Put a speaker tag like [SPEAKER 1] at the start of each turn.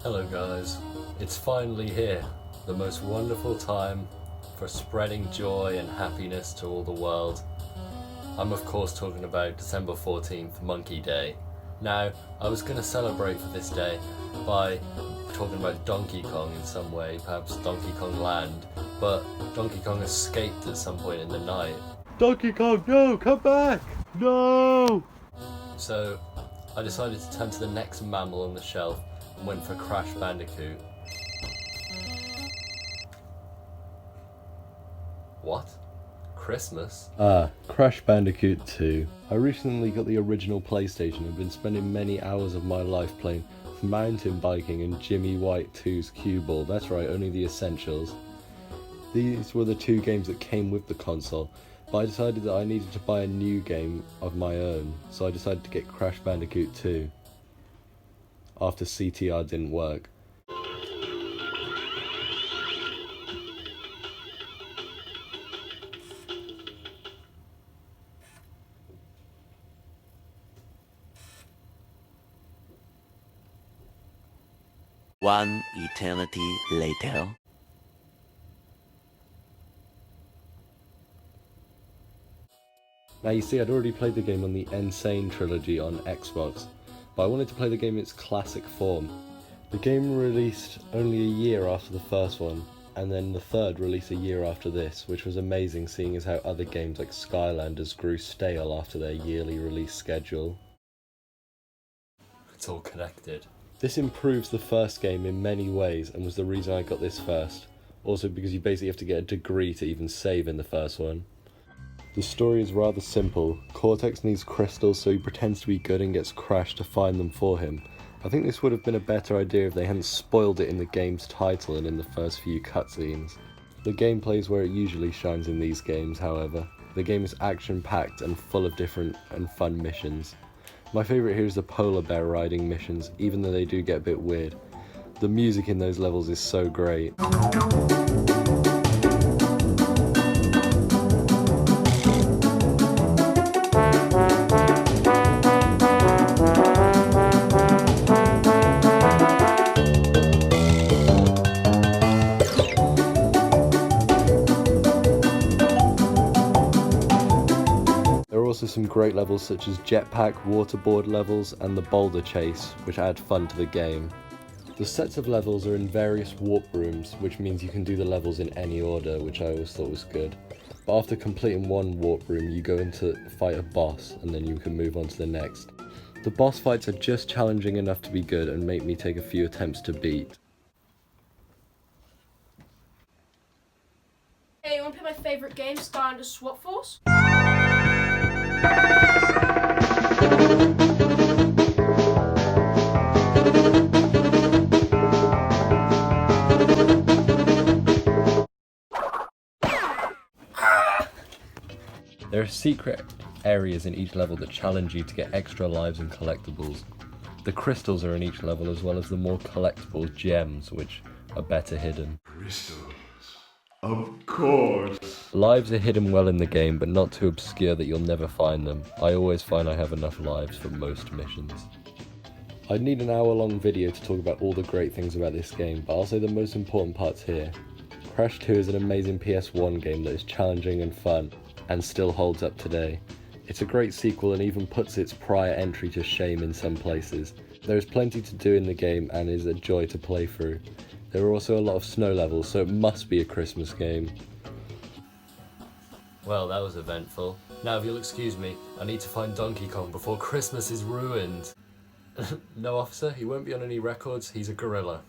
[SPEAKER 1] Hello guys, it's finally here, the most wonderful time for spreading joy and happiness to all the world. I'm of course talking about December 14th, Monkey Day. Now, I was going to celebrate for this day by talking about Donkey Kong in some way, perhaps Donkey Kong Land, but Donkey Kong escaped at some point in the night.
[SPEAKER 2] Donkey Kong, no, come back! No!
[SPEAKER 1] So, I decided to turn to the next mammal on the shelf and went for Crash Bandicoot. What? Christmas?
[SPEAKER 2] Crash Bandicoot 2. I recently got the original PlayStation and have been spending many hours of my life playing mountain biking and Jimmy White 2's Cue Ball. That's right, only the essentials. These were the two games that came with the console, but I decided that I needed to buy a new game of my own, so I decided to get Crash Bandicoot 2 after CTR didn't work.
[SPEAKER 3] One eternity later.
[SPEAKER 2] Now you see, I'd already played the game on the Insane trilogy on Xbox, but I wanted to play the game in its classic form. The game released only a year after the first one, and then the third released a year after this, which was amazing seeing as how other games like Skylanders grew stale after their yearly release schedule.
[SPEAKER 1] It's all connected.
[SPEAKER 2] This improves the first game in many ways and was the reason I got this first. Also because you basically have to get a degree to even save in the first one. The story is rather simple. Cortex needs crystals, so he pretends to be good and gets Crash to find them for him. I think this would have been a better idea if they hadn't spoiled it in the game's title and in the first few cutscenes. The gameplay is where it usually shines in these games, however. The game is action-packed and full of different and fun missions. My favourite here is the polar bear riding missions, even though they do get a bit weird. The music in those levels is so great. There are also some great levels such as jetpack, waterboard levels and the boulder chase, which add fun to the game. The sets of levels are in various warp rooms, which means you can do the levels in any order, which I always thought was good. But after completing one warp room, you go in to fight a boss, and then you can move on to the next. The boss fights are just challenging enough to be good and make me take a few attempts to beat.
[SPEAKER 4] Hey, you wanna play my favourite game, Skylanders SWAT Force?
[SPEAKER 2] There are secret areas in each level that challenge you to get extra lives and collectibles. The crystals are in each level as well as the more collectible gems, which are better hidden.
[SPEAKER 5] Crystals. Of course.
[SPEAKER 2] Lives are hidden well in the game, but not too obscure that you'll never find them. I always find I have enough lives for most missions. I'd need an hour-long video to talk about all the great things about this game, but I'll say the most important parts here. Crash 2 is an amazing PS1 game that is challenging and fun, and still holds up today. It's a great sequel and even puts its prior entry to shame in some places. There is plenty to do in the game and is a joy to play through. There are also a lot of snow levels, so it must be a Christmas game.
[SPEAKER 1] Well, that was eventful. Now if you'll excuse me, I need to find Donkey Kong before Christmas is ruined. No officer, he won't be on any records, he's a gorilla.